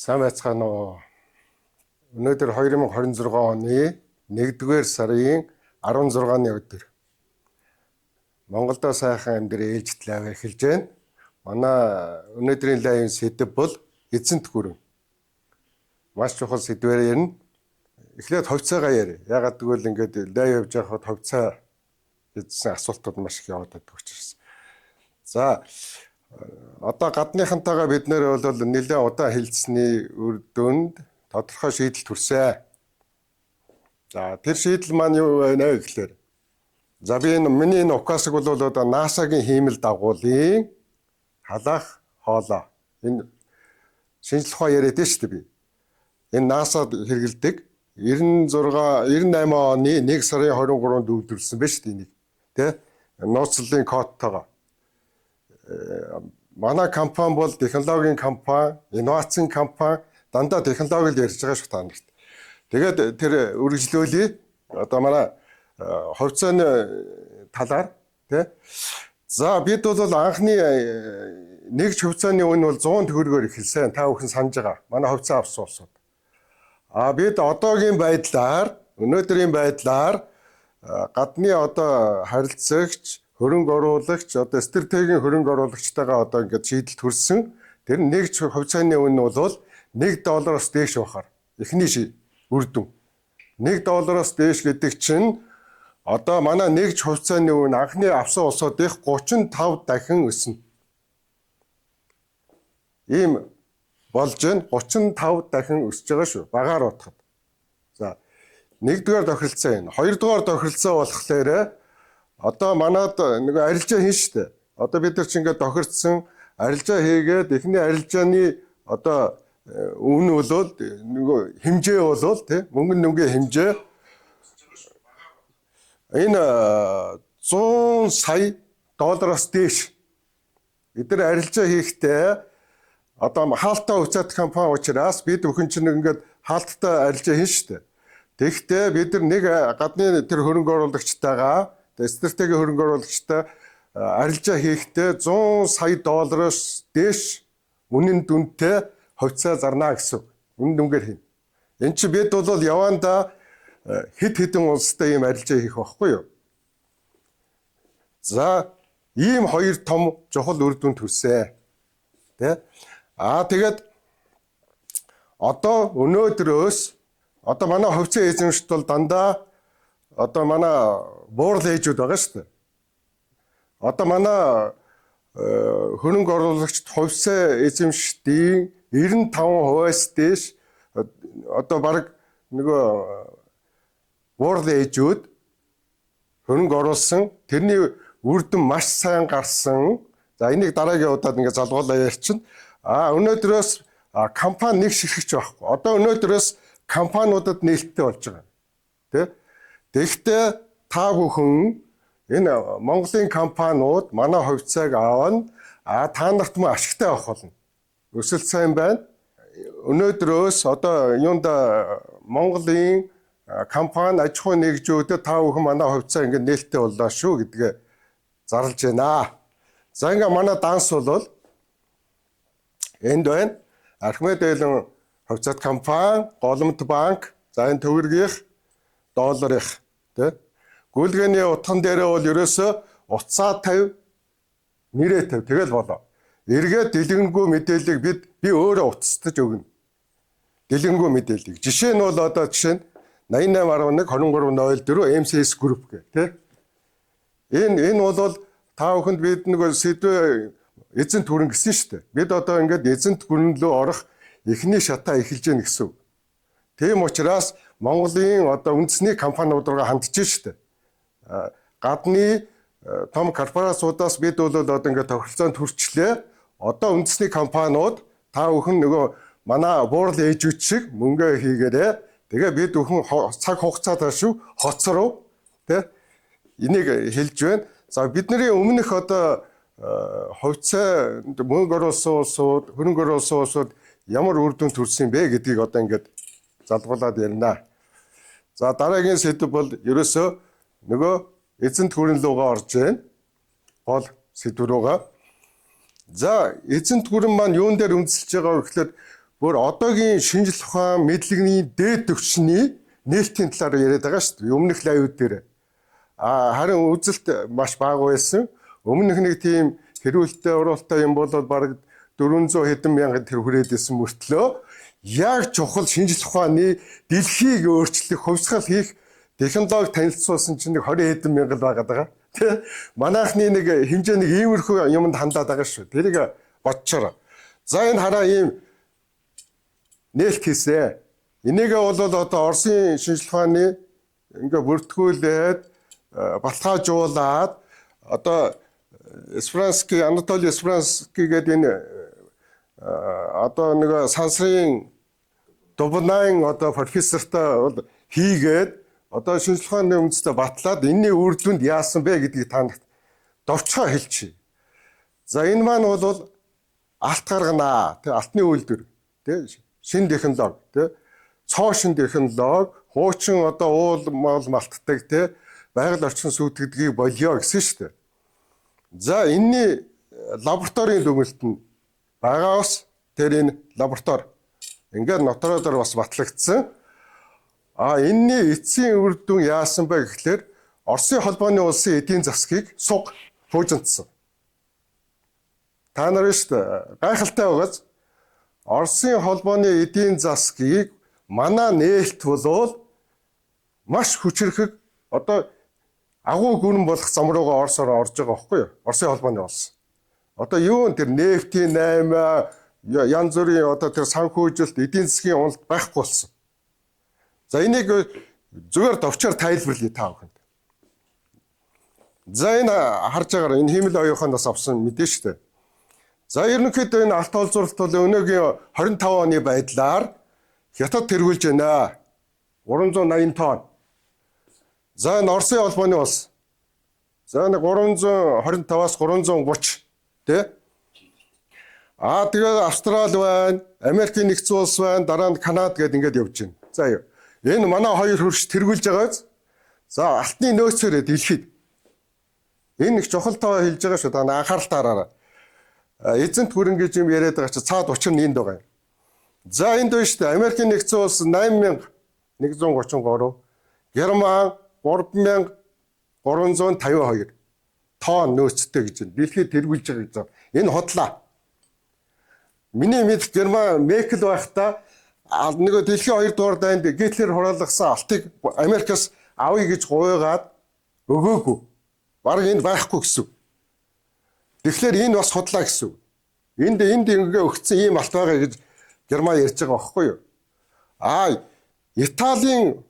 Сайн байцгаана уу. Өнөөдөр 2026 оны 1-р сарын 16-ны өдөр. Монголдо сайхан амьдрын ээлжит лайв эхэлж байна. Манай өнөөдрийн лайвын сэдэв бол эзэнт гүрэн. Маш чухал сэдвээр ярина. Эхлээд ховцойгоо ярь. Ягаад гэвэл ингээд лайв явж байхад ховцой гэсэн асуултууд маш их яваад байдаг учраас. За одоо гадныхантайгаа бид нэр бол нэлээд удаан хэлцсэний үр дүнд тодорхой шийдэл төрсөн. За тэр шийдэл маань юу вэ гэхээр за би миний укасыг бол одоо НАСА-гийн хиймэл дагуулын халаах хоолоо. Энэ шинжлэх ухаан яриад байна шүү дээ би. Энэ НАСА-д хэрэгэлдэг 98 оны 1 сарын 23-нд өвдөрсөн байна шүү дээ энийг. Тэ? Нууцлалын кодтойгоо. Манай компани бол технологийн компани, инновацийн компани, дандаа технологид ярьж байгаа шүү та нарт. Тэгээд тэр үргэлжлүүлээ. Одоо манай ховцооны талаар тий. За бид бол анхны нэг ховцооны үн бол 100 төгрөгөөр эхэлсэн. Та бүхэн санаж байгаа. Манай ховцоо авсан улсууд. Бид одоогийн байдлаар, өнөөдрийн байдлаар гадны одоо харилцагч, хөрөнгө оруулагч, одоо стратегийн хөрөнгө оруулагчтайгаа одоо ингээд шийдэл төрсөн. Тэр нэг ховцооны үн бол $1 дээш бахаар эхний үр дүн. $1 дээш гэдэг чинь одоо манай нэг ховцооны үн анхны авсан улсуудын 35 дахин өснө. Ийм болж байна. 35 дахин өсөж байгаа шүү. Багаар утгад. За 1-р тохиролцоо энэ. 2-р тохиролцоо болохоор одоо манад нэг арилжаа хийн штэ. Одоо бид нар ч ингээд тохирцсон арилжаа хийгээд эхний арилжааны одоо үн бол нөгөө хэмжээ бол тий мөнгө нүгийн хэмжээ энэ $100 сая дээш. Бид нар арилжаа хийхдээ одоо хаалттай уцаад компани учраас бид бүхэн чинь ингээд хаалттай арилжаа хийн штэ. Тэгэхдээ бид нар нэг гадны тэр хөрөнгө оруулагчтайгаа стратегийн хөрөнгө оруулагчтай арилжаа хийхдээ $100 сая дээш үнэн дүнтэй ховцоо зарна гэсэн. Үнэн дүнгээр хийнэ. Энд чи бид бол яванда хэд хэдэн улстай ийм арилжаа хийх байхгүй юу? За ийм хоёр том чухал үр дүн төрсөн. Тэ? Тэгээд одоо өнөөдрөөс одоо манай ховцоо эзэмшилт бол дандаа одоо манай буурал ээжүүд байгаа шүү дээ. Одоо манай хөрөнгө оруулагчд ховцоо эзэмшдийн 95%-аас дээш одоо баг нөгөө буурал ээжүүд хөрөнгө оруулсан. Тэрний үр дүн маш сайн гарсан. За энийг дараагийн удаад ингээд залгуулаа ярьчин. Өнөөдрөөс компани нэг ширхэгч байхгүй. Одоо өнөөдрөөс компаниудад нээлттэй болж байгаа. Тэ? Тэгэхдээ та бүхэн энэ Монголын компаниуд манай ховцоог аавна. Та нарт мөн ашигтай авах болно. Өсөлт сайн байна. Өнөөдрөөс одоо юунда Монголын компани аж ахуй нэгжүүдэд та бүхэн манай ховцоо ингэ нээлттэй боллоо шүү гэдгээ зарлж байна. За ингээ манай данс бол энд байна. Архимед Ээлэн ховцоод компани, Голомт банк, за энэ төгрөгийнх, долларынх тэ гүйлгээний утхан дээрээ бол ерөөсө уцаа 50 нэрээ 50 тэгэл болоо. Эргээд дэлгэнгүй мэдээллийг би өөрөө утастаж өгнө. Дэлгэнгүй мэдээллийг. Жишээ нь бол одоо жишээ нь 8811 2304 MCS group гэх тэ. Энэ бол та бүхэнд бид нэг сэдвээ эзэнт гүрэн гэсэн шүү дээ. Бид одоо ингээд эзэнт гүрэн рүү орох эхний шатаа эхэлж гэнэ гэсэн. Тийм учраас Монголын одоо үндэсний компаниуд руу хандж штэ. Гадны том корпорациудаас бид бол одоо ингээд тохиролцоонд хүрчлээ. Одоо үндэсний компаниуд та бүхэн нөгөө манай буурал ээжүүд шиг мөнгө хийгээрээ тэгээ бид бүхэн цаг хугацаатай шүү хоц руу тэ энийг хэлж байна. За бидний өмнөх одоо ховцоо мөнгө оруулсан улсууд, хөрөнгө оруулсан улсууд ямар үр дүн төрсөн бэ гэдгийг одоо ингээд залгуулад ярина. За дараагийн сэдв бол ерөөсөө нөгөө эзэнт гүрэн рүүгээ орж байна. Гол сэдв рүүгээ. За эзэнт гүрэн маань юун дээр үндэслэж байгаа вэ гэхээр бүр одоогийн шинжлэх ухаан мэдлэгний дээд түвшний нээлтийн талаар яриад байгаа шүү дээ. Өмнөх лайвууд дээр. Харин үзэлт маш бага байсан. Өмнөх нэг тийм хэрүүлтэй уралтай юм бол бараг 400 хэдэн мянган тэр хүрээдсэн мөртлөө яг чухал шинжлэх ухааны дэлхийг өөрчлөх, хувьсгал хийх технологи танилцуулсан чинь 20 хэдэн мянган байгаад байгаа. Тэ манайхны нэг хэмжээ нэг иймэрхүү юмд хандаад байгаа шүү. Тэрийг бодчоор. За энэ хараа ийм нээлт хийсэн. Энийгээ бол одоо Оросын шинжлэх ухааны ингээ бүртгүүлээд балтгаажуулаад одоо Анатолий Спранский гэдэг энэ одоо нэг сансрын Дубнайн одоо профессортой бол хийгээд одоо шинжлэх ухааны үндэстэй батлаад энэний үр дүнд яасан бэ гэдгийг та нарт довчхоо хэлчихье. За энэ маань бол алт гаргана. Тэ алтны үйлдвэр. Тэ шин технологи. Тэ цоо шин технологи хуучин одоо уул мал малтдаг тэ байгаль орчин сүйтгэдгийг болио гэсэн шүү дээ. За энэний лабораторийн дүгнэлт нь байгаа бас тэр энэ лаборатори ингээд нотороор бас батлагдсан. Энэний эцсийн үр дүн яасан бэ гэхлээр Оросын холбооны улсын эдийн засгийг суг буужинтсан. Та нар шүү дээ гайхалтай байгаас Оросын холбооны эдийн засгийг манай нээлт болвол маш хүчрхэг одоо агуу гүрэн болох зам руугаа Оросоор орж байгаа байхгүй юу? Оросын холбооны улс. Одоо юу тэр нефтийн 8 янз бүрийн одоо тэр санхүүжилт эдийн засгийн уналт байхгүй болсон. За энийг зүгээр довчоор тайлбарлая та бүхэнд. За энэ харж байгаараа энэ хиймэл оюуханаас авсан мэдээ шүү дээ. За ерөнхийдөө энэ алт олзууралт бол өнөөгийн 25 оны байдлаар хятад тэргүүлж байна. 380 тонн. За энэ Оросын холбооны улс. За нэг 325-аас 330 тий. Тэгээ Австрали байна, Америкийн нэгдсэн улс байна, дараа нь Канада гэдээ ингээд явж байна. За юу. Энэ манай хоёр хөрш тэргүүлж байгааз. За алтны нөөцөөр дэлхийд. Энэ их чухал тоо хэлж байгаа шүү. Та анхаарал таараарай. Эзэнт хөрөнгө гэж юм яриад байгаа чи цаад учир нь энд байгаа юм. За энд байна шүү дээ. Америкийн нэгдсэн улс 8133, Герман 3352 тонн нөөцтэй гэж байна. Дэлхийд тэргүүлж байгаа гэж байна. Энэ худлаа. Миний мэд Герман Меркель байхдаа нэг дэлхийн 2 дугаар дайнд Гитлер хураалгасан алтыг Америкаас авъя гэж гуйгаад өгөөгүй. Бараг энд байхгүй гэсэн. Тэгэхээр энэ бас худлаа гэсэн. Энд ингээ өгсөн ийм алт байгаа гэж Герман ярьж байгаа байхгүй юу? Италийн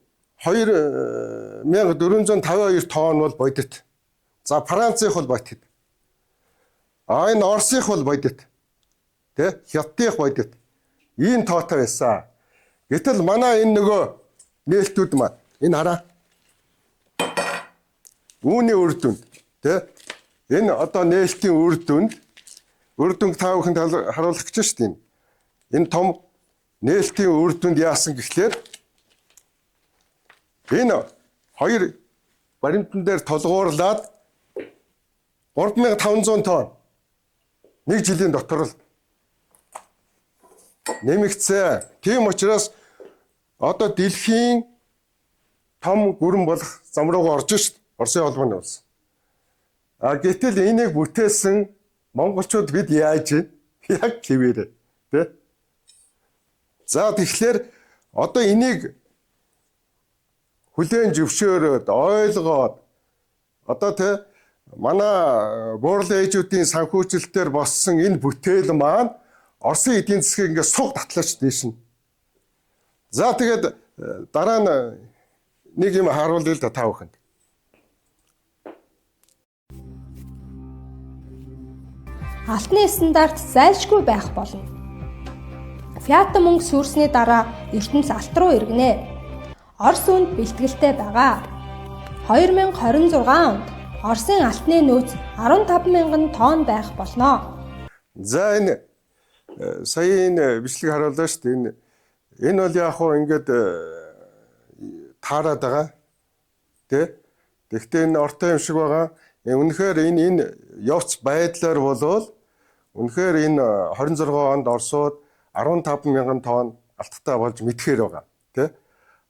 2452 тонн бол бодит. За Францих бол бодит. Энэ Оросих бол бодит. Тэ Хятадих бодит. Ийм тоотой байсан. Гэтэл манай энэ нөгөө нээлтүүд маань энэ хараа. Үүний үр дүнд тэ энэ одоо нээлтийн үр дүнд та бүхэнд харуулах гэж шүү дээ. Энэ том нээлтийн үр дүнд яасан гэхлээр энэ хоёр баримтан дээр толгуурлаад 3500 тонн нэг жилийн дотор л нэмэгдсэн. Тийм учраас одоо дэлхийн том гүрэн болох зам руугаа орж шít. Оросын холбооны улс. Гэтэл энийг бүтээсэн монголчууд бид яаж яг хэвээрээ тий. За тэгэхээр одоо энийг хүлээн зөвшөөрөөд ойлгоод одоо тий манай буурлын ээжүүдийн санхүүжилтээр боссон энэ бүтээл маань Оросын эдийн засгийг ингээд суг татлаач дээш нь. За тэгээд дараа нь нэг юм харуулъя л да та бүхэнд. Алтны стандарт зайлшгүй байх болно. Фиат мөнгө сүрсний дараа ертөнц алт руу эргэнэ. Орос үнд бэлтгэлтэй байгаа. 2026 онд Оросын алтны нөөц 15,000 тонн байх болно. За энэ сая энэ бичлэг харууллаа шүү дээ. Энэ бол яг хуу ингээд таарад байгаа. Тэ? Гэхдээ энэ ортой юм шиг байгаа. Үнэхээр энэ явц байдлаар болвол үнэхээр энэ 26 онд Оросууд 15,000 тонн алттай болж мэдхээр байгаа. Тэ?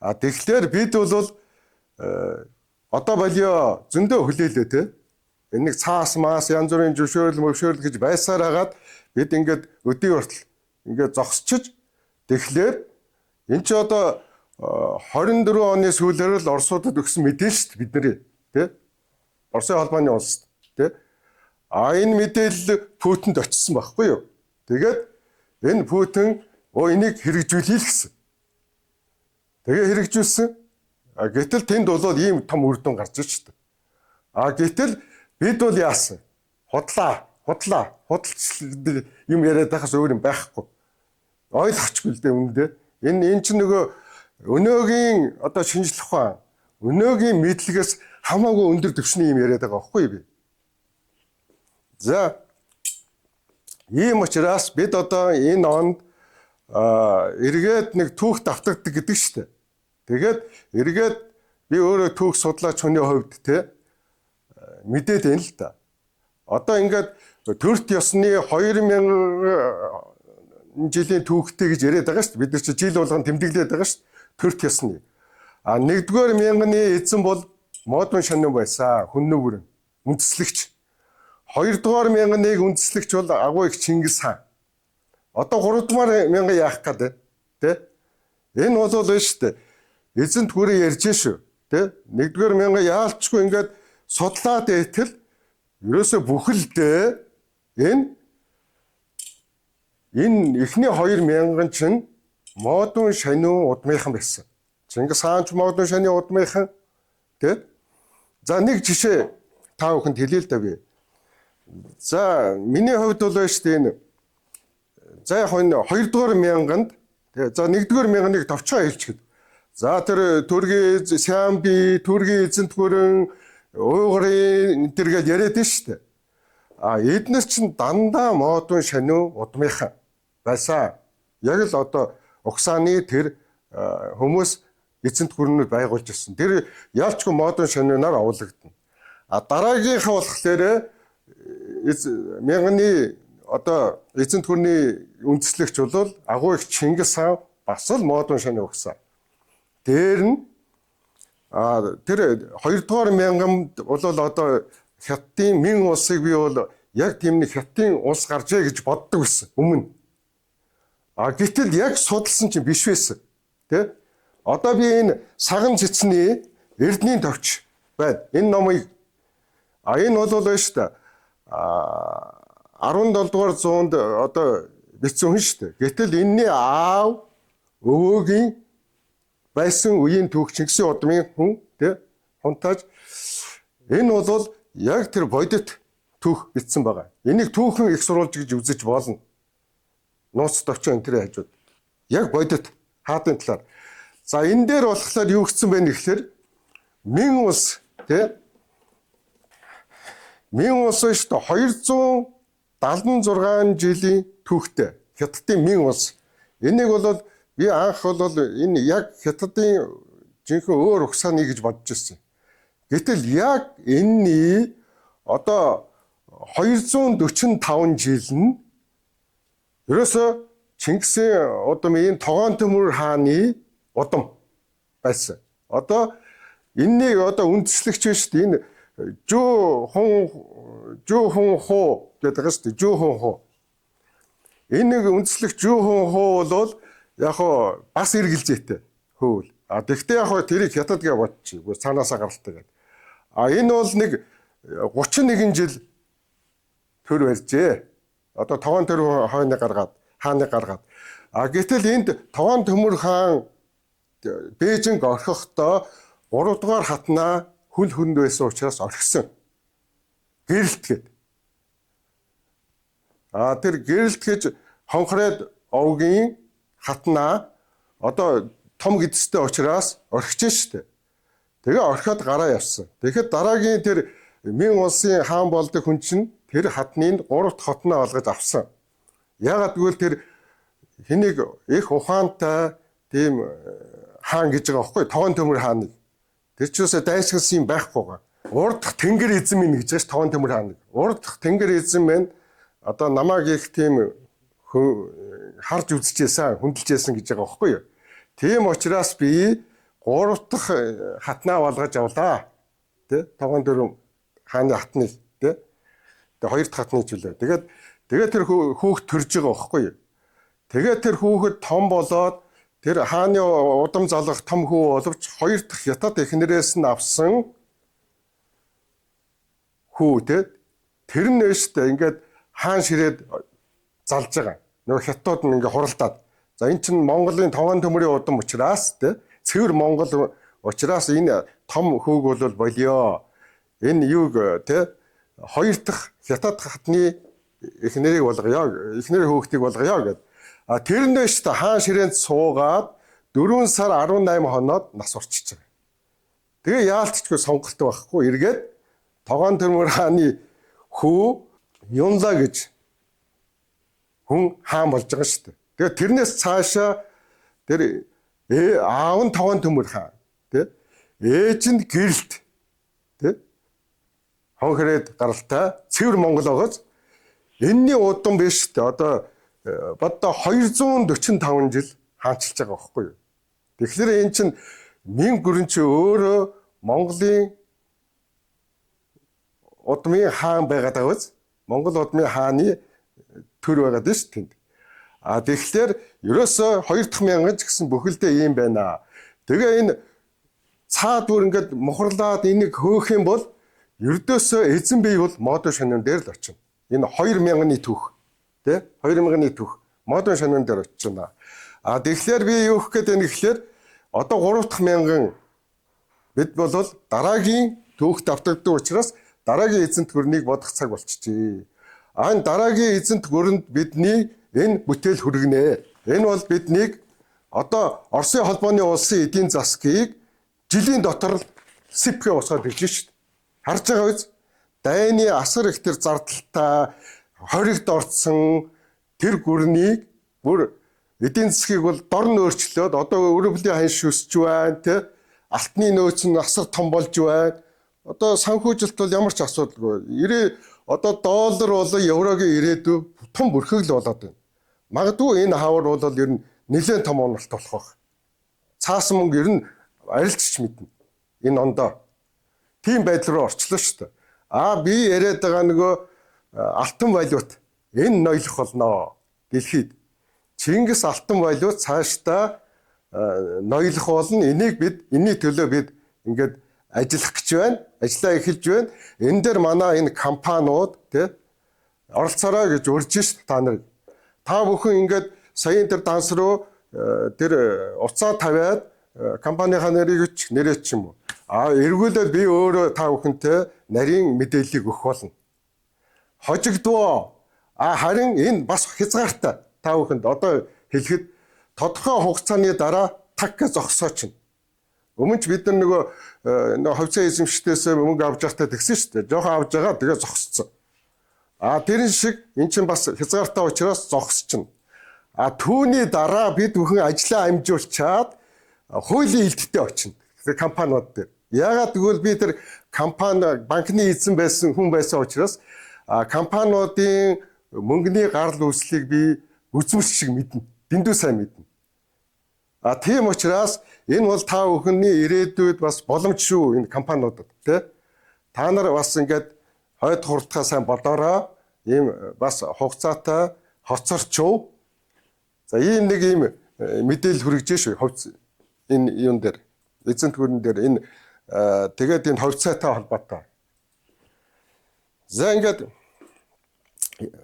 Тэгэхээр бид бол одоо болио зөндөө хүлээлээ тэ. Энэ нэг цаас маас янз бүрийн зөвшөөрөл гэж байсаар хагаад бид ингээд өдий хүртэл ингээд зогсчиж тэгэхээр эн чи одоо 24 оны сүүлээр л Оросуудад өгсөн мэдээлэл шүү дээ бидний тий Оросын холбооны улс тий энэ мэдээлэл Путинд очсон байхгүй юу. Тэгээд энэ Путин энийг хэрэгжүүлэе л гэсэн. Тэгээ хэрэгжүүлсэн. Гэтэл тэнд бол ийм том үр дүн гарч ирж байна. Гэтэл бид бол яасан? Худалч юм яриад байхаас өөр юм байхгүй. Ойлгохгүй л дээ үнэндээ. Энэ чинь нөгөө өнөөгийн одоо шинжлэх ухаан, өнөөгийн мэдлэгээс хамаагүй өндөр түвшний юм яриад байгаа байхгүй би. За ийм учраас бид одоо энэ онд эргээд нэг түүх давтагддаг гэдэг шүү дээ. Тэгээд эргээд би өөрөө түүх судлаач хүний хувьд те мэдээд байна л да. Одоо ингээд төрт ёсны 2000 жилийн түүхтэй гэж яриад байгаа шүү дээ. Бид нар чи жил болгон тэмдэглээд байгаа шүү дээ. Төрт ёсны. Нэгдүгээр мянганы эзэн бол Модон Шанин байсан. Хүннү бүрэн үндэслэгч. Хоёрдугаар мянганы үндэслэгч бол агуу их Чингис хаан. Одоо гуравдугаар мянган яах гээд тэ? Энэ бол шүү дээ. Эзэнт хүрээ ярьж шүү. Тэ? Нэгдүгээр мянган яалчгүй ингээд судлаад итэл ерөөсө бүхэлдээ энэ эхний 2000 чинь Модон Шанин удмынхан байсан. Чингис хаан ч Модон Шанин удмынхан тэ? За нэг жишээ та бүхэнд хэлээ л да би. За миний хувьд бол шүү дээ энэ за яг энэ 2-р мянганд за 1-р мянганыг товчоо хэлчихэд. За тэр төргийн Сямби, төргийн эзэнт гүрэн уугарын тэргээл яриад нь шүү дээ. Эднэр чинь дандаа Модон Шанин удмынхан байсан. Яг л одоо Угсааны тэр хүмүүс эзэнт гүрнүүд байгуулж ирсэн. Тэр ялчгүй Модон Шанинаар овлогдно. Дараагийнхаа болохоор мянганы одоо эзэнт гүрний үндэслэгч бол агуу их Чингис хаан бас л Модон Шанин угсаа. Дээр нь тэр 2-р мянганд бол одоо Хятадын Мин улсыг би бол яг тийм нэг Хятадын улс гаржээ гэж боддог байсан өмнө. Гэтэл яг судалсан чинь биш байсан. Тэ? Одоо би энэ саган цэцний Эрдэнийн товч байна. Энэ номыг энэ бол шүү дээ 17 дугаар зуунд одоо бичсэн хүн шүү дээ. Гэтэл энэний аав өвөөгийн байсан үеийн түүх Чингисийн удмын хүн тэ хунтааж энэ бол яг тэр бодит түүх бичсэн байгаа. Энийг түүхэн их сурвалж гэж үзэж болно. Нууц товчон энэ хажууд. Яг бодит хаадын талаар. За энэ дээр болохоор юу гэсэн бэ гэхээр Мин улс тэ Мин улс шүү дээ 276 жилийн түүхтэй. Хятадын Мин улс. Энийг бол би анх бол энэ яг Хятадын жинхэнэ өөр угсааны гэж бодож ирсэн. Гэтэл яг энэний одоо 245 жил нь ерөөсө Чингисийн удмын Тогоон Төмөр хааны удам байсан. Одоо энэнийг одоо үндэслэгч шүү дээ. Энэ Жу Хүн хуу гэдэг шүү дээ. Жу Хүн хуу. Энэ үндэслэгч Жу Хүн хуу бол яг хоо бас эргэлзээтэй хөвөл. Тэгтээ яг хоо тэрийг Хятад гэж бодчих. Цаанаасаа гаралтай гэдэг. Энэ бол нэг 31 жил төр барьжээ. Одоо Тогоон Төмөр хааны гаргаад. Гэтэл энд Тогоон Төмөр хаан Бээжинг орхихдоо 3 дугаар хатнаа хүл хүнд байсан учраас орхисон. Гэрэлт гээд. Тэр гэрэлт гэж хонхроод овгийн хатнаа одоо том гэдэстэй учраас орхиж штэ. Тэгээ орхиод гараа явсан. Тэгэхэд дараагийн тэр Мин улсын хаан болдог хүн чинь тэр хатныг 3 дахь хотноо олгож авсан. Яагаад гэвэл тэр хэнийг их ухаантай тийм хаан гэж байгаа байхгүй Тогоон Төмөр хааныг. Тэр ч үсэ дайсгалсан юм байхгүй байгаа. Урд дахь тэнгэр эзэн минь гэж байна Тогоон Төмөр хааныг. Урд дахь тэнгэр эзэн минь одоо намайг их тийм харж үзчихсэн, хүндэлжсэн гэж байгаа байхгүй юу? Тийм учраас би 3 дахь хатнаа болгож авлаа. Тэ? Тогоон дөрөв хааны хатныг, тэ? Тэгээ 2 дахь хатны жилээ. Тэгээд тэр хүүхэд төрж байгаа байхгүй юу? Тэгээд тэр хүүхэд том болоод тэр хааны удам залгах том хүү боловч 2 дахь хятад эхнэрээс нь авсан хүү, тэ? Тэр нь нэштэй ингээд хаан ширээд залж байгаа. Нөгөө хятад нь ингээ хуралдаад. За эн чинь Монголын тогоон төмрийн удам учраас тэ цэвэр Монгол учраас энэ том хүүг бол болио. Энэ юуг тэ 2 дахь хятад хатны эхнэрийг болгоё. Эхнэр хүүхдийг болгоё гэд. А тэрнээс та хаан ширээнд суугаад 4 сар 18 хоноод нас урчиж байгаа. Тэгээ яалтчгүй сонголттой байхгүй эргээд тогоон төмөр хааны хүү Юнла гэж хүн хаан болж байгаа шүү дээ. Тэгээ тэрнээс цаашаа тэр аав нь тогоон төмөр хаан, тэ? Ээж нь гэрэлт, тэ? Хонхрээд гаралтай цэвэр Монгол байгааз энэний удам биш шүү дээ. Одоо боддоо 245 жил хаанчилж байгаа байхгүй юу? Тэгэхээр эн чинь мэн гүрэн чи өөрөө Монголын удмын хаан байгаад байгааз Монгол удмын хааны төр байгаад шүү тэнд. А тэгэхээр ерөөсөө 2 дахь мянган ч гэсэн бүхэлдээ ийм байна. Тэгээ энэ цаад бүр ингээд мухарлаад энийг хөөх юм бол ердөөсөө эзэн бий бол модон шанын дээр л очино. Энэ 2000-ны түүх тий 2000-ны түүх модон шанын дээр очино. А тэгэхээр би юу гэх гээд байна гэхээр одоо 3 дахь мянган бид бол дараагийн түүхт автагддаг учраас дараагийн эзэнт гүрнийг бодох цаг болчихжээ. А энэ дараагийн эзэнт гүрэнд бидний энэ бүтээл хүргэнэ. Энэ бол биднийг одоо Оросын холбооны улсын эдийн засгийг жилийн дотор сипхэ усгаад ирж шít. Харж байгаа биз? Дайны асар их тэр зардалтай хоригд орцсон тэр гүрнийг бүр эдийн засгийг бол дор нь өөрчлөөд одоо өрөвлийн ханш өсч байна, тэ? Алтны нөөц нь асар том болж байна. Одоо санхүүжилт бол ямар ч асуудалгүй. Одоо доллар болон еврогийн ирээдүй том бүрхэгл болоод байна. Магадгүй энэ хавар бол ер нь нэлээд том онолт болох байх. Цаасан мөнгө ер нь арилжч мэднэ. Энэ ондоо. Тийм байдал руу орчлоо шүү дээ. Би яриад байгаа нөгөө алтан валют энэ ноёлох болно. Дэлхийд. Чингис алтан валют цаашдаа ноёлох болно. Энийг бид энэний төлөө бид ингээд ажиллах гэж байна. Ажиллаа эхэлж байна. Энэ дээр манай энэ компаниуд тий оролцоорой гэж урьж шít та нар. Та бүхэн ингээд саяын тэр данс руу тэр уцаа тавиад компанийнхаа нэрийг ч нэрээ ч юм уу. Эргүүлээд би өөрөө та бүхэнтэй нарийн мэдээллийг өгөх болно. Хожигдвоо. Харин энэ бас хязгаартай. Та бүхэнд одоо хэлэхэд тодорхой хугацааны дараа таг гэж зогсооч. Өмнө ч бид нар нөгөө ховцоо эзэмшдээс мөнгө авч явахдаа тэгсэн шүү дээ. Жохон авж байгаа тэгээ зогсцсон. Тэр шиг эн чинь бас хязгаартай учраас зогсчихно. Түүний дараа бид бүхэн ажлаа амжуулчаад хуулийн элдвэтэй очино. Тэр компаниуд дээр. Яагаад гэвэл би тэр компани банкны эзэн байсан хүн байсан учраас компаниудын мөнгөний гарал үүслийг би үзмэрч шиг мэднэ. Дэндүү сайн мэднэ. Тийм учраас энэ бол та бүхний ирээдүйд бас боломж шүү энэ компаниудад тий. Та нар бас ингээд хойд хурдтаа сайн бодороо ийм бас хугацаатай хоцорчов. За ийм нэг ийм мэдээлэл хүргэж шүү ховц энэ юун дээр эзэнт гүрэн дээр энэ тэгээд энэ ховцоотой холбоотой. За ингээд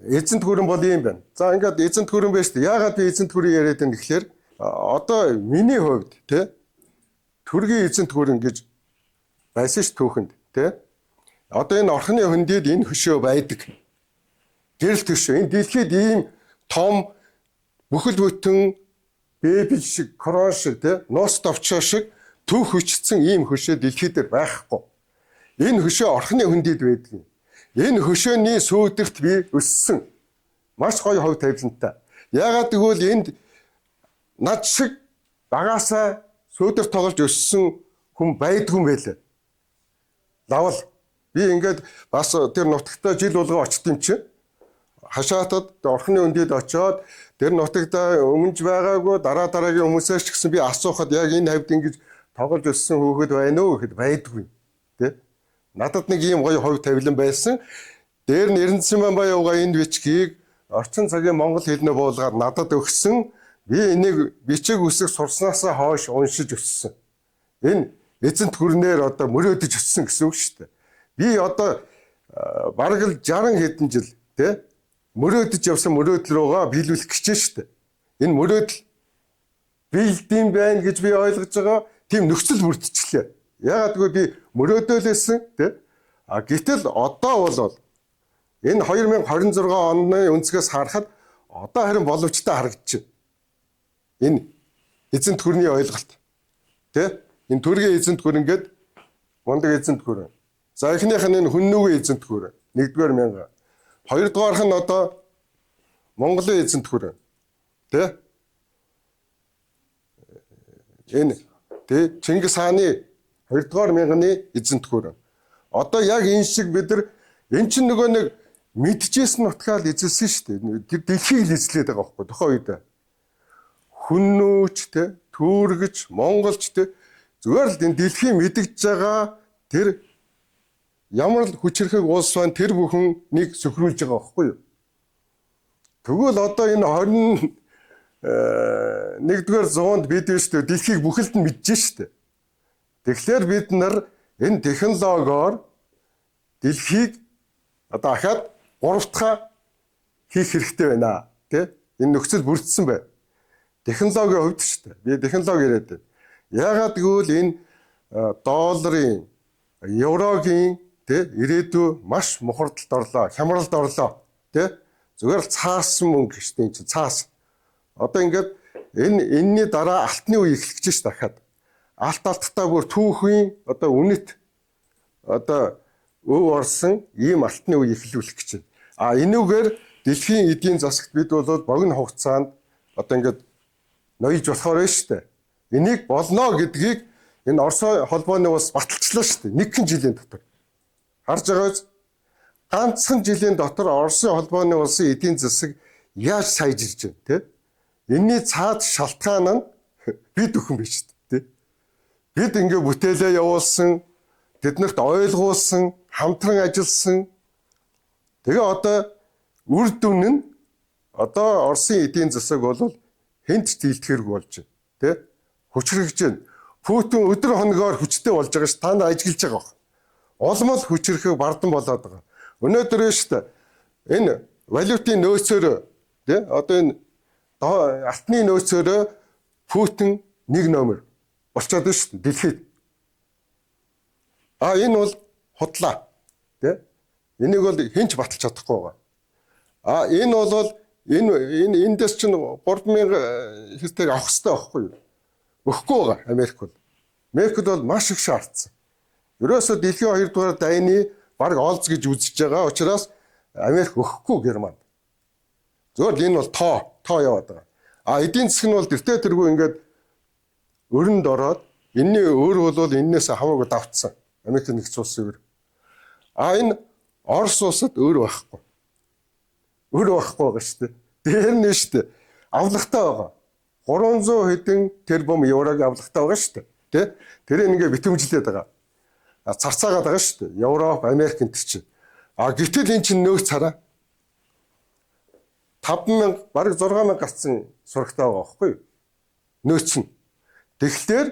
эзэнт гүрэн бол ийм байна. За ингээд эзэнт гүрэн байж тээ. Яагаад би эзэнт гүрэн яриад байна гэхээр одоо миний хувьд тий төргийн эзэнт гүрэн гэж байсан ш түүхэнд тий. Одоо энэ орхны хөндөд энэ хөшөө байдаг. Гэрэл төшөө энэ дэлхийд ийм том бүхэл бүтэн бэбл шиг корон шиг тий нуус товчоо шиг төв хүчсэн ийм хөшөө дэлхийд дээр байхгүй. Энэ хөшөө орхны хөндөд байдаг. Энэ хөшөөний сүүдэрт би өссөн. Маш гоё хувь тавилантай. Яагаад гэвэл энд над шиг багаасаа сүүдэр тоглож өссөн хүн байдгүй байлаа. Лавал би ингээд бас тэр нутагтаа жил болгоо очт юм чи. хашаатад орхны өндөд очоод тэр нутагта өмж байгаагүй дараагийн хүмүүсээс ч гэсэн би асуухад яг энэ хавьд ингэж тоглож өссөн хүүхэд байна уу гэхэд байдгүй тий. Надад нэг ийм гоё хувь тавилан байсан. Дээр нь Эрдэнэсийн Баяуга энэ бичгийг орчин цагийн монгол хэлнээ буулгаад надад өгсөн. Би энийг бичиг үсэг сурснаасаа хойш уншиж өссөн. Энэ эзэнт гүрнээр одоо мөрөөдөж өссөн гэсэн үг шүү дээ. Би одоо бараг л 60 хэдэн жил тий мөрөөдөж явсан мөрөөдөл рүүгээ биелүүлэх гэж шүү дээ. Энэ мөрөөдөл биелдэм байна гэж би ойлгож байгаа. Тийм нөхцөл бүрдчихлээ. Ягаад гэвэл би мөрөөдөөлсэн тий. А гэтэл одоо бол энэ 2026 оны өнцгөөс харахад одоо харин боловчтой харагдаж байна. Энэ эзэнт гүрний ойлголт тий. Энэ төргийн эзэнт гүрэн гээд мундаг эзэнт гүрэн. За эхнийх нь энэ хүннүүгийн эзэнт гүрэн 1-р мянга. Хоёрдугаарх нь одоо Монголын эзэнт гүрэн. Тэ? Энэ тэ Чингис хааны 2-р мянганы эзэнт гүрэн. Одоо яг энэ шиг бид нар эн чинь нөгөө нэг мэдчихсэн нутгаал эзэлсэн шүү дээ. Тэр дэлхийг л эзлээд байгаа байхгүй тохоо үед. Хүннүүч тэ, түүргэж, монголч тэ зүгээр л энэ дэлхийг мэдгэж байгаа тэр ямар л хүчрхэг улс байна тэр бүхнийг сөхрүүлж байгаа байхгүй юу? Тэгвэл одоо энэ 21-р зуунд бид шүү дээ дэлхийг бүхэлд нь мэдж шүү дээ. Тэгэхээр бид нар энэ технологиор дэлхийг одоо ахаад 3 дахь хийх хэрэгтэй байна тий? Энэ нөхцөл бүрдсэн бай. Технологийн хувьд шүү дээ. Би технологи яриад байна. Яагаад гэвэл энэ долларын, еврогийн тэ ирээдүй маш мухардалд орлоо, хямралд орлоо. Тэ зүгээр л цаасан мөнгө гэжтэй энэ чинь цаас. Одоо ингээд энэний дараа алтны үе эхлэх гэж ш дахиад. Алталтаа бүр түүхийн одоо үнэт одоо өв орсон ийм алтны үе эхлүүлэх гэж байна. А энүүгээр дэлхийн эдийн засагт бид бол богино хугацаанд одоо ингээд ноёж болохоор байна шүү дээ. Энийг болно гэдгийг энэ Орос холбооны улс баталчлаа шүү дээ. Нэг жилийн дотор. Харж байгаа биз? Ганцхан жилийн дотор Оросын холбооны улсын эдийн засаг яаж сайжирж байна те? Энийний цаад шалтгаан нь бид өхөн биш те. Бид ингээ бүтээлээ явуулсан, тэднэрт ойлгуулсан, хамтран ажилласан. Тэгээ одоо үр дүн нь одоо Оросын эдийн засаг бол хэнд ч дийлдэхэрэг болж байна те. Хүчрхэж байна. Путин өдөр хоногоор хүчтэй болж байгаа ш та нар ажиглаж байгаа баг. Улмал хүчрхэг бардан болоод байгаа. Өнөөдөр шүү дээ энэ валютын нөөцөөр тий одоо энэ алтны нөөцөөр Путин нэг номер болчиход байна шүү дээ дэлхийд. А энэ бол худлаа тий энийг бол хинч баталж чадахгүй байгаа. А энэ бол эндээс чинь 3000 хэсэг авах хэрэгтэй байхгүй юу? Өгөхгүй байгаа Америк бол. Америкт бол маш их шаардсан. Ерөөсө дэлхийн 2-р дайны баг олз гэж үзэж байгаа учраас Америк өгөхгүй Германд. Зөвхөн энэ бол тоо яваад байгаа. А эдийн засаг нь бол тэртээ тэргүй ингээд өрөнд ороод энэний өөр бол энээс хамаагүй давтсан. Америк нэгдсэн улсын өөр. А энэ Орос улсад өөр байхгүй. Өөр байхгүй байгаа шүү дээ. Дээр нь шүү дээ. Авлагатай байгаа. 300 хэдэн тэрбум еврог авлагатай байгаа шүү дээ. Тэ? Тэр ингээ битэмжлээд байгаа. Царцаагаад байгаа шүү дээ. Европ, Америк энэ чинь. А гэтэл эн чинь нөөц цараа 5000 бараг 6000 гарцсан сурагтай байгаа байхгүй юу? Нөөц нь. Тэгэхээр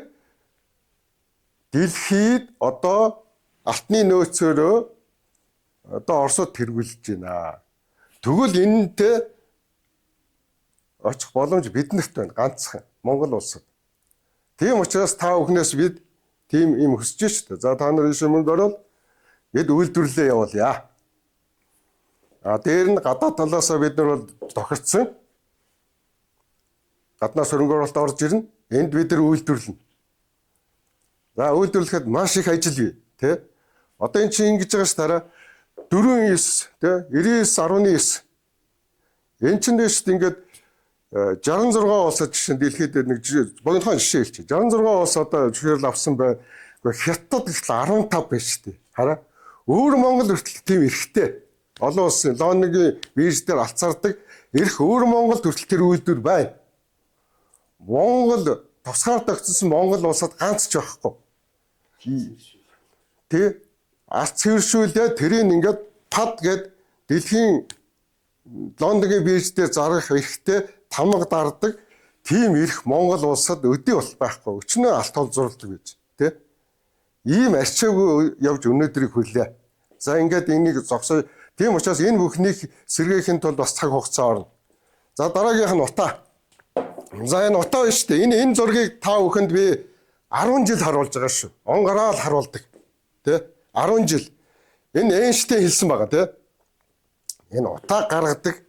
дэлхийд одоо алтны нөөцөөрөө одоо Оросод тэргүүлж байна. Тэгвэл энэнтэй очих боломж биднэрт байна ганцхан Монгол улсад. Тийм учраас та бүхнээс бид тийм юм хүсэж шүү дээ. За та нар ийш мөнгө орол бид үйлдвэрлэлээ явуулъя. А дээр нь гадаад талаас бид нар бол тохирцсон. Гаднаас хөрөнгө оруулалт орж ирнэ. Энд бид нар үйлдвэрлэнэ. За үйлдвэрлэхэд маш их ажил бий, тэ? Одоо эн чинь ингэж байгаа ш тараа 4.9 тэ 99.9. Эн чинь дэш ингээд 66 улсад жишээ дэлхийд нэг богинохон жишээ хэлчих. 66 улс одоо жишээл авсан бай. Гэхдээ Хятад гэхэл 15 байж тээ. Хараа. Өөр Монгол хүртэл тийм эрхтэй. Олон улсын Лондонгийн бирж дээр алцардаг эрх өөр Монголд хүртэл тэр үйлдвэр байна. Монгол тусгаар тогтсон Монгол улсад ганц ч байхгүй. Тэ алц хөршүүлээ тэрийг ингээд пад гэд дэлхийн Лондонгийн бирж дээр зарах эрхтэй тамга дардаг тийм эрх Монгол улсад өдий бол байхгүй. Өчнөө алт олзруулдаг гэж тэ. Ийм арчаагүй явж өнөөдрийг хүлээ. За ингээд энийг зогсоо. Тийм учраас энэ бүхнийг сэргээхийн тулд бас цаг хугацаа орно. За дараагийнх нь утаа. За энэ утаа биш үү? Энэ зургийг та бүхэнд би 10 жил харуулж байгаа шүү. Он гараал харуулдаг. Тэ? 10 жил. Энэ Эйнштейн хэлсэн байгаа, тэ? Энэ утаа гаргадаг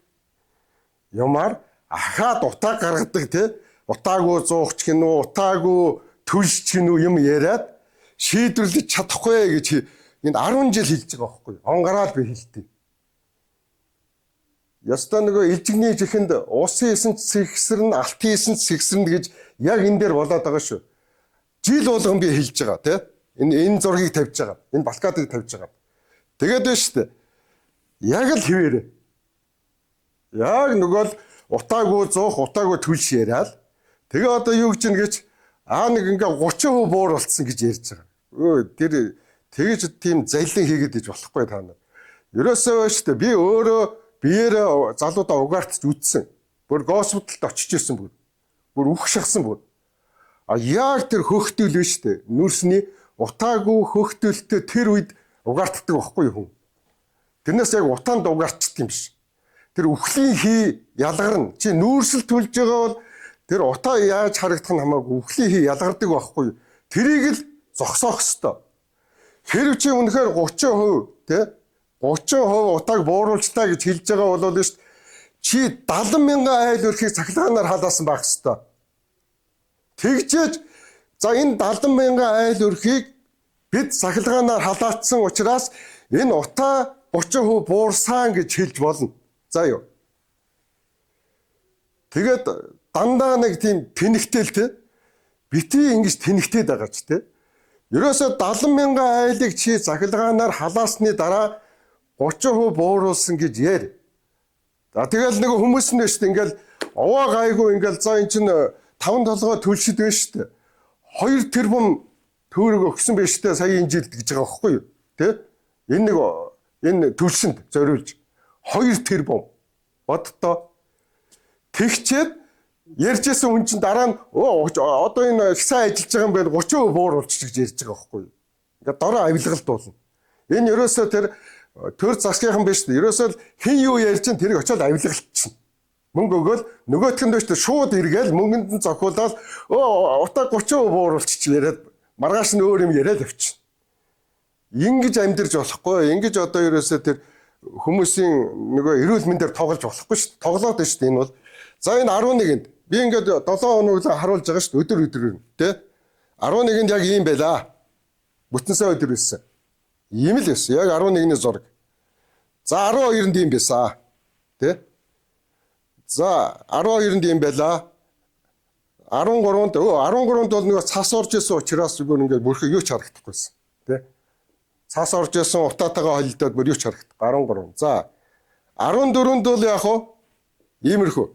юмар ахаад утаа гаргадаг, тэ? Утаагүй зуугч гинүү, утаагүй төлж гинүү юм яриад шийдвэрлэж чадахгүй гэж энэ 10 жил хэлж байгаа байхгүй. Он гараал би хэлтий. Ястаа нөгөө илжигний жихэнд усын эсэнц сэгсэрн, алтын эсэнц сэгсэрн гэж яг энэ дээр болоод байгаа шүү. Жил болгон би хэлж байгаа тий. Энэ зургийг тавьж байгаа. Энэ балкадыг тавьж байгаа. Тэгээд байна шүү дээ. Яг л хэвээрээ. Яг нөгөө л утаагүй зуух, утаагүй төлш яриад. Тэгээ одоо юу гэж нэг нэг ингээ 30% буур болцсон гэж ярьж байгаа. Тэр тэгэж тийм залин хийгээд иж болохгүй та нар. Ерөөсөө байна шүү дээ. Би өөрөө биеэрээ залуудаа угаартж үтсэн. Бүр госпиталд очиж ирсэн бүр. Бүр үх шахсан бүр. Яг тэр хөөхтөл биш үү? Нүрсний утаагүй хөөхтөлтэй тэр үед угаартдаг байхгүй хүн. Тэрнээс яг утаанд угаартдаг юм биш. Тэр үхлийн хий ялгарна. Чи нүүрсэл төлж байгаа бол тэр утаа яаж харагдах нь хамаагүй үхлийн хий ялгардаг байхгүй. Тэрийг л зогсоох ёстой. Хэрв чи үнэхээр 30% тий 30% утааг бууруулчлаа гэж хэлж байгаа бол шүү дээ. Чи 70 мянган айл өрхийг цахилгаанаар халаасан байх ёстой. Тэгжээж за энэ 70 мянган айл өрхийг бид цахилгаанаар халаацсан учраас энэ утаа 30% буурсан гэж хэлж болно. За юу. Тэгээд дандаа нэг тийм тэнэгтэл те битгий ингэж тэнэгтээд байгаа ч те. Ерөөсө 70 мянган айлыг чи цахилгаанаар халаасны дараа 30% бууруулсан гэж яар. За тэгэл нэг хүмүүс нь шүү дээ ингээл овоо гайгүй ингээл за эн чинь 5 толгой төлшөд байна шүү дээ. 2 тэрбум төгрөг өгсөн байна шүү дээ сая энэ жилд гэж байгаа байхгүй юу? Тэ? Энэ төлшөнд зориулж 2 тэрбум бодтоо тэгчээд ярьжсэн хүн чинь дараа нь одоо энэ их сайн ажиллаж байгаа юм байна 30% бууруулчих гэж ярьж байгаа байхгүй юу? Ингээд дорой авилгалт болно. Энэ ерөөсөө тэр төр засгийнхан биш үү? Ерөөсөө хэн юу ярьж чинь тэрийг очиод авилгалтчихна. Мөнгө өгөөл нөгөөх нь дэвштэй шууд эргээл мөнгөнд нь зохиулаад утаа 30% бууруулчих яриад маргааш нь өөр юм яриад авчихна. Ингэж амьдэрж болохгүй. Ингэж одоо ерөөсөө тэр хүмүүсийн нөгөө эрүүл мэндээр тоглож болохгүй шүү дээ. Тоглоод байна шүү дээ энэ бол. За энэ 11-нд би ингээд 7 хоног харуулж байгаа шүү дээ өдөр тий. 11-нд яг ийм байлаа. Бүтэн сая өдөр байсан. Ийм л байсан. Яг 11-ний зураг. За 12-нд ийм байсан. Тэ? За 12-нд ийм байлаа. 13-нд бол нэг цас орж исэн учраас бүр ингээд бүрхэг юу ч харагдахгүйсэн. Тэ? Цас орж исэн утаатайгаа холилдоод бүр юу ч харагдах. 13. За 14-нд бол яг хуу иймэрхүү.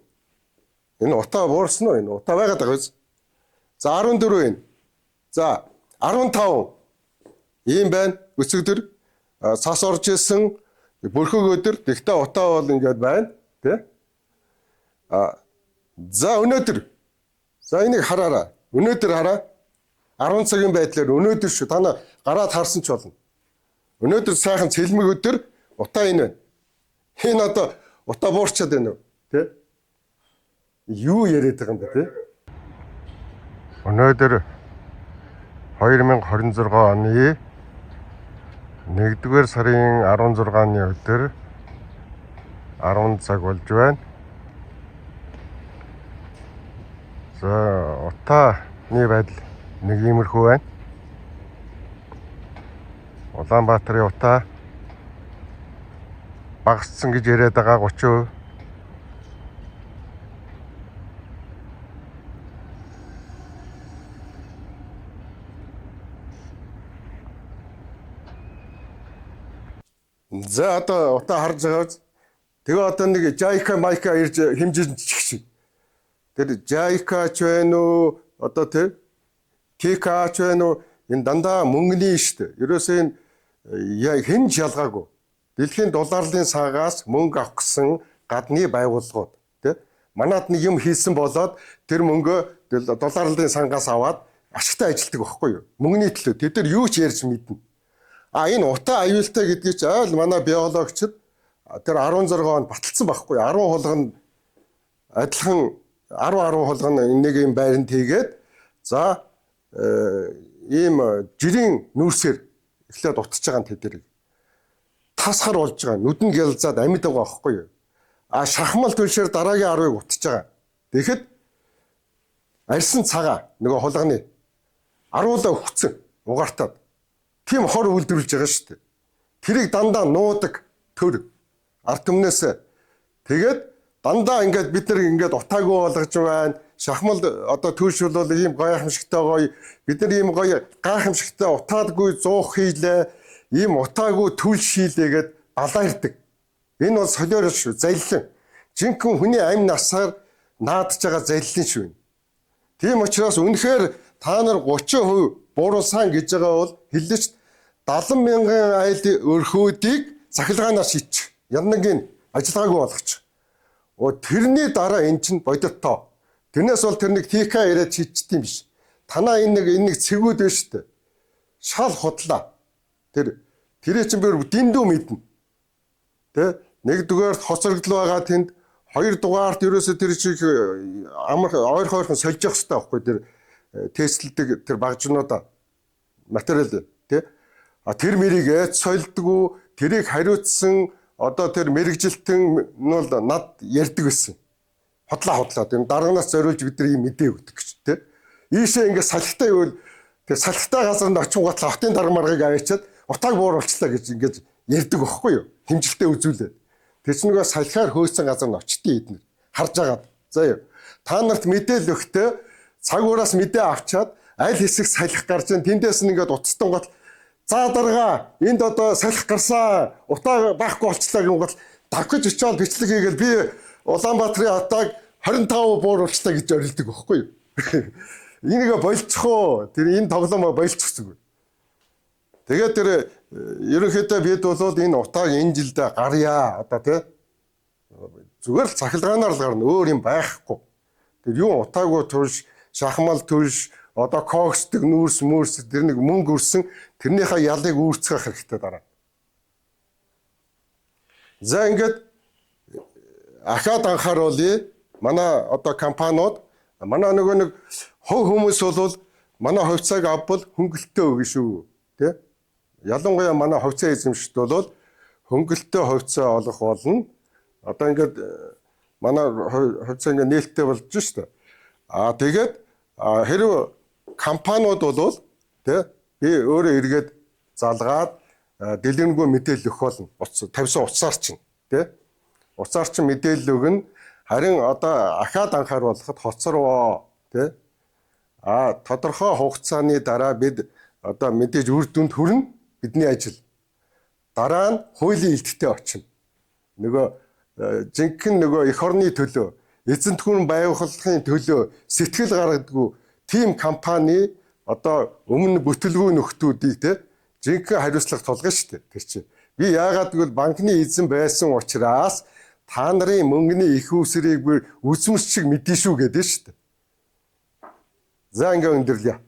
Энэ утаа буурсан уу? Энэ утаа байгаад байгаа биз? За 14 энэ. За 15 ийм байна. Өцөгдөр цас орж исэн бүрхэг өдөр тэгтээ утаа бол ингээд байна, тий? За өнөөдөр. За энийг хараарай. Өнөөдөр хараа. 10 цагийн байдлаар өнөөдөр шүү. Та нар гараад харсан ч болно. Өнөөдөр сайхан цэлмэг өдөр утаа энэ байна. Энэ одоо утаа буурчаад байна уу, тий? Юу яриад байгаа юм бэ, тий? Өнөөдөр 2026 оны 1-р сарын 16-ны өдөр 10 цаг болж байна. За утааны байдал нэг иймэрхүү байна. Улаанбаатарын утаа багассан гэж яриад байгаа 30%. За одоо утаа харж байгаа биз? Тэгээ одоо нэг Жайка майка ирж хэмжиж шиг. Тэр Жайка ч байна уу? Одоо тэр Тика ч байна уу? Энэ дандаа мөнгөний шүү дээ. Ерөөсөө энэ хэн ч ялгаагүй. Дэлхийн долларын сангаас мөнгө авах гэсэн гадны байгууллагууд тий. Манайд нэг юм хийсэн болоод тэр мөнгөө долларын сангаас аваад ашигтай ажилтдаг байхгүй юу? Мөнгөний төлөө тэд нар юу ч ярьж мэднэ. Энэ утаа аюултай гэдгийг ч айл манай биологчид тэр 16 онд баталсан байхгүй юу? 10 хулгана адилхан 10 хулгана нэг юм байранд хийгээд за ийм жирийн нүүрсээр эхлээд утж байгаа нь тэдэрийг тасхар болж байгаа. Нүдэн гялзаад амьд байгаа байхгүй юу? Шахмал түлшээр дараагийн 10-ыг утж байгаа. Тэгэхэд арьсан цагаан нөгөө хулганы аруулаа өгцөн угаартаад тийм хор үйлдвэрлэж байгаа шүү дээ. Тэрийг дандаа нуудаг төр ард түмнээс тэгээд дандаа ингээд бид нар ингээд утаагүй болгож байна. Шахмал одоо түлш бол ийм гайхамшигтай гоё бид нар ийм гоё гайхамшигтай утаадгүй зуух хийлээ. Ийм утаагүй түлш хийлээгээд балаардаг. Энэ бол солиор шүү, залилан. Жинхэнэ хүний амь насаар наадж байгаа залилан шүү. Тийм учраас үнэхээр та нар 30% бууруулсан гэж байгаа бол хэллээч 70 мянган айл өрхөөдийг цахилгаанаар шийдчих. Яннагийн ажиллагаагүй болгочих. Тэрний дараа эн чинь бодит тоо. Тэрнээс бол тэр нэг тика яриад шийдчих юм биш. Танаа энэ нэг цэгүүд байна шүү дээ. Шал худлаа. Тэр чинь бүр дэндүү мэднэ. Тэ нэгдүгээр хоцрогдол байгаа тэнд, хоёрдугаарт ерөөсөө тэр чиг амар ойрхон сольж явах хэрэгтэй байхгүй тэр тестлдэг тэр багжнуудаа материал тий. Тэр мэрийг сольдгоо тэрийг хариуцсан одоо тэр мэрэгжилтэн нь бол над ярьдаг байсан. Хотлоо тэр дараагнаас зориулж бид нар юм мэдээ өгдөг гэж тий. Ийшээ ингээд салхитай ивэл тэр салхитай газар нь очин гот хотын дарга маргыг аваачаад утааг бууруулчлаа гэж ингээд ярьдаг байхгүй юу? Хэмжилтээ үзүүлээд. Тэр чинь нөгөө салхиар хөөсөн газар нь очтیں۔ Эднэр харж агаад. За юу. Та нарт мэдээлэл өгтөө цаг ураас мэдээ авчаад аль хэсэг салхи гарч ин тэндээс нь ингээд утастан гот за дарга энд одоо салхи гарсан утаа байхгүй болчлаа гин гот давхиж очиод бичлэг хийгээл би Улаанбаатарын утааг 25% бууруулчлаа гэж орилдог байхгүй юу? Энийг болчих уу? Тэр энэ тоглоом болчихсон. Тэгээд тэр ерөнхийдөө бид бол энэ утааг энэ жилдээ гарья одоо тий зүгээр л цахилгаанаар л гарна өөр юм байхгүй. Тэр юу утаагүй турш шахмал турш одоо коксдаг нүүрс тэр нэг мөнгө өрсөн тэрнийхээ ялыг үүрцгэх хэрэгтэй дараа. За ингээд ахаад анхааруулъя. Манай одоо компаниуд манай нөгөө нэг хувь хүмүүс бол манай хувьцааг авбал хөнгөлтөө өгнө шүү тий. Ялангуяа манай хувьцаа эзэмшигчд бол хөнгөлтөө хувьцаа олох болно. Одоо ингээд манай хувьцаа ингээд нээлттэй болж шүү дээ. Тэгээд хэрв компаниуд бол тий би өөрөө эргээд залгаад дэлгэрэнгүй мэдээлэл өгөх болно. Тавьсан утсаар чинь тий. Утсаар чинь мэдээлэл өгнө. Харин одоо ахаад анхааруулахад хоцорвоо тий. Тодорхой хугацааны дараа бид одоо мэдээж үр дүнд хүрнэ бидний ажил. Дараа нь хуулийн илтгэвтэй очино. Нөгөө жинхэнэ нөгөө эх орны төлөө, эзэнт гүрэн байгууллагын төлөө сэтгэл гаргадаггүй тим компани одоо өмнө бүтлгүй нөхдүүдийг тий жинхэнэ хариуцлага тулгана шүү дээ. Тэр чинь би яагаад гэвэл банкны эзэн байсан учраас та нарын мөнгөний их үүсрийг үзмэрч шиг мэдэн шүү гэдэг шүү дээ. За ингээ өндөрлөе.